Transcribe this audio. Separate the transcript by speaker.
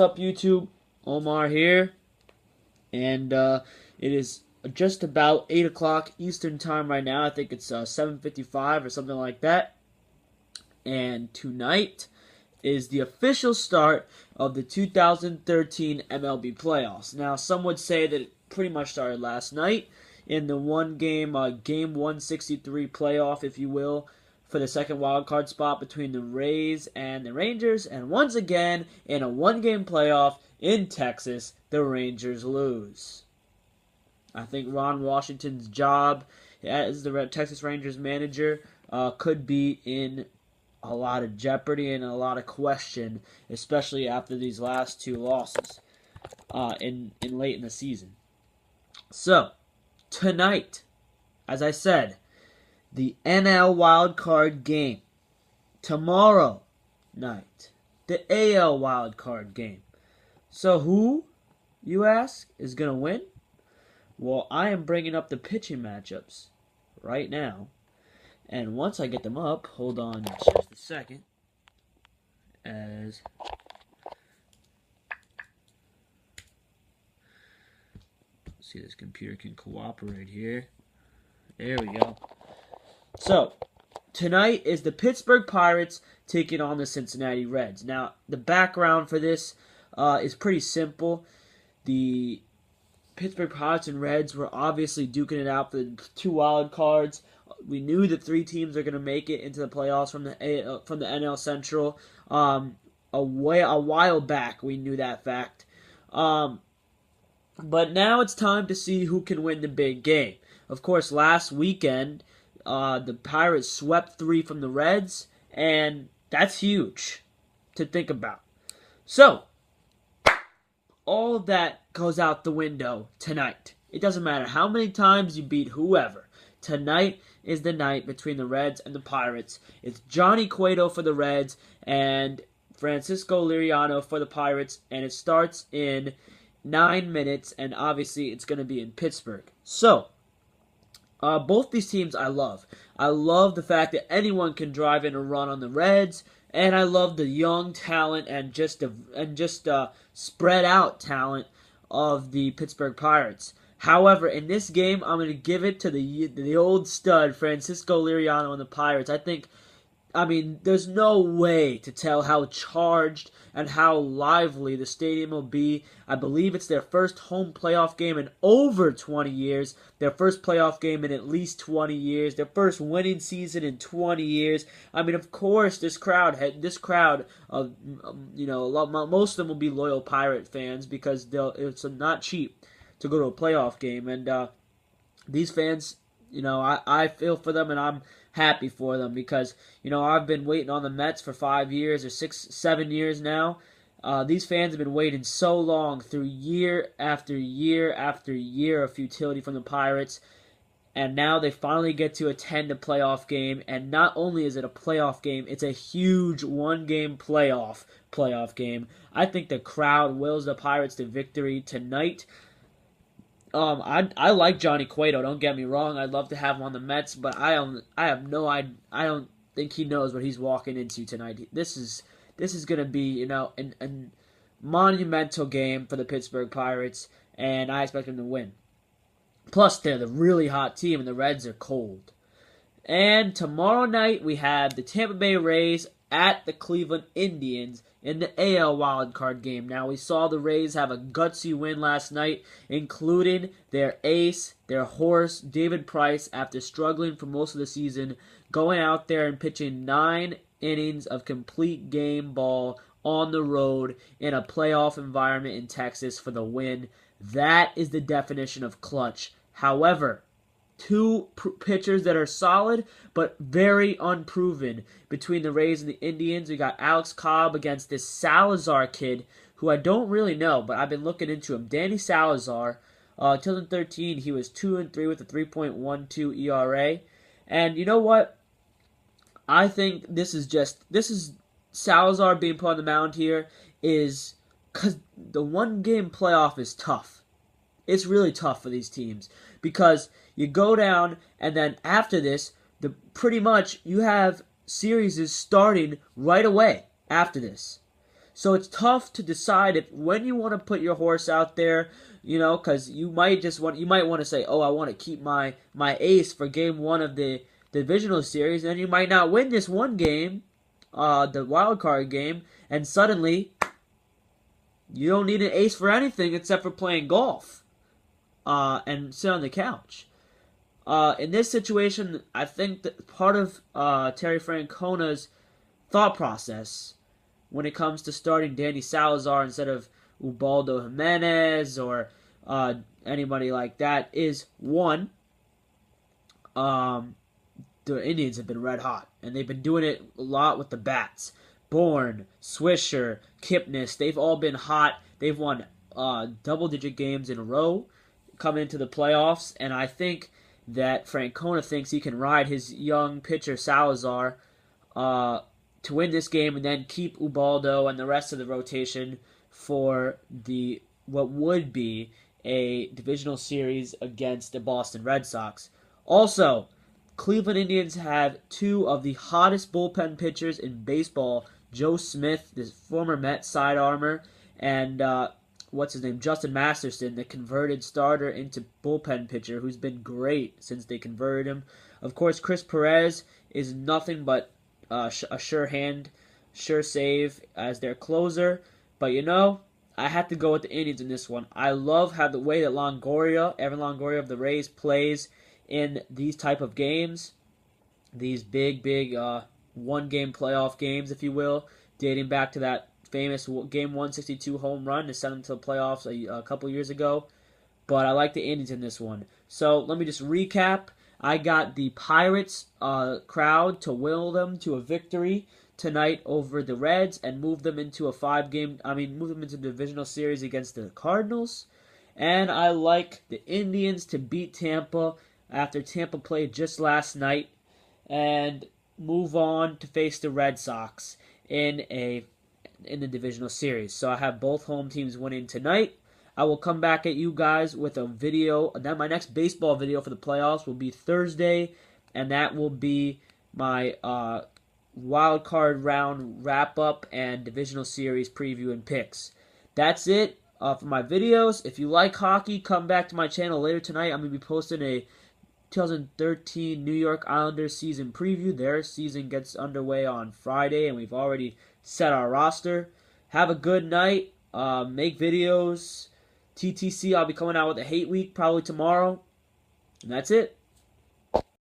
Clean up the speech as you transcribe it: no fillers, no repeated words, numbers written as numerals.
Speaker 1: What's up, YouTube? Omar here, and it is just about 8 o'clock Eastern Time right now. I think it's 7:55 or something like that. And tonight is the official start of the 2013 MLB playoffs. Now, some would say that it pretty much started last night in the game 163 playoff, if you will, for the second wild card spot between the Rays and the Rangers. And once again, in a one-game playoff in Texas, the Rangers lose. I think Ron Washington's job as the Texas Rangers manager could be in a lot of jeopardy and a lot of question, especially after these last two losses in late in the season. So, tonight, as I said, the NL wildcard game. Tomorrow night, the AL wildcard game. So who, you ask, is going to win? Well, I am bringing up the pitching matchups right now. And once I get them up, hold on just a second. See, this computer can cooperate here. There we go. So, tonight is the Pittsburgh Pirates taking on the Cincinnati Reds. Now, the background for this is pretty simple. The Pittsburgh Pirates and Reds were obviously duking it out for the two wild cards. We knew that three teams are going to make it into the playoffs from the NL Central. A while back, we knew that fact. But now it's time to see who can win the big game. Of course, last weekend, the Pirates swept three from the Reds, and that's huge to think about. So, all of that goes out the window tonight. It doesn't matter how many times you beat whoever. Tonight is the night between the Reds and the Pirates. It's Johnny Cueto for the Reds and Francisco Liriano for the Pirates, and it starts in 9 minutes, and obviously it's going to be in Pittsburgh. So, both these teams I love. I love the fact that anyone can drive in a run on the Reds, and I love the young talent and just spread out talent of the Pittsburgh Pirates. However, in this game, I'm going to give it to the old stud Francisco Liriano and the Pirates. There's no way to tell how charged and how lively the stadium will be. I believe it's their first home playoff game in over 20 years, their first playoff game in at least 20 years, their first winning season in 20 years. Of course, most of them will be loyal Pirate fans because it's not cheap to go to a playoff game, and these fans, I feel for them, and I'm happy for them because, I've been waiting on the Mets for 5 years or 7 years now. These fans have been waiting so long through year after year after year of futility from the Pirates, and now they finally get to attend a playoff game, and not only is it a playoff game, it's a huge one-game playoff game. I think the crowd wills the Pirates to victory tonight. I like Johnny Cueto. Don't get me wrong. I'd love to have him on the Mets, but I don't think he knows what he's walking into tonight. This is going to be a monumental game for the Pittsburgh Pirates, and I expect them to win. Plus, they're the really hot team, and the Reds are cold. And tomorrow night we have the Tampa Bay Rays at the Cleveland Indians in the AL wildcard game. Now, we saw the Rays have a gutsy win last night, including their ace, their horse, David Price, after struggling for most of the season, going out there and pitching 9 innings of complete game ball on the road in a playoff environment in Texas for the win. That is the definition of clutch. However, two pitchers that are solid but very unproven between the Rays and the Indians. We got Alex Cobb against this Salazar kid who I don't really know, but I've been looking into him. Danny Salazar. 2013, he was 2-3 with a 3.12 ERA. And you know what? I think this is Salazar being put on the mound here is because the one-game playoff is tough. It's really tough for these teams because you go down, and then after this, pretty much you have series starting right away after this. So it's tough to decide if when you want to put your horse out there, because you might want to say, oh, I want to keep my ace for game one of the divisional series, and you might not win this one game, the wild card game, and suddenly you don't need an ace for anything except for playing golf, and sit on the couch. In this situation, I think that part of Terry Francona's thought process when it comes to starting Danny Salazar instead of Ubaldo Jimenez or anybody like that is, one, the Indians have been red hot, and they've been doing it a lot with the bats. Bourne, Swisher, Kipnis, they've all been hot. They've won double-digit games in a row coming into the playoffs, and I think that Francona thinks he can ride his young pitcher Salazar to win this game and then keep Ubaldo and the rest of the rotation for what would be a divisional series against the Boston Red Sox. Also, Cleveland Indians have two of the hottest bullpen pitchers in baseball, Joe Smith, this former Met side armor, and Justin Masterson, the converted starter into bullpen pitcher, who's been great since they converted him. Of course, Chris Perez is nothing but a sure save as their closer. But I have to go with the Indians in this one. I love how the way that Evan Longoria of the Rays plays in these type of games, these big one-game playoff games, if you will, dating back to that famous Game 162 home run to send them to the playoffs a couple years ago. But I like the Indians in this one. So let me just recap. I got the Pirates crowd to will them to a victory tonight over the Reds and move them into the divisional series against the Cardinals. And I like the Indians to beat Tampa after Tampa played just last night and move on to face the Red Sox in the divisional series. So I have both home teams winning tonight. I will come back at you guys with a video. Then my next baseball video for the playoffs will be Thursday, and that will be my wild card round wrap up and divisional series preview and picks. That's it for my videos. If you like hockey, come back to my channel later tonight. I'm going to be posting a 2013 New York Islanders season preview. Their season gets underway on Friday, and we've already set our roster. Have a good night. Make videos. TTC, I'll be coming out with a hate week probably tomorrow. And that's it.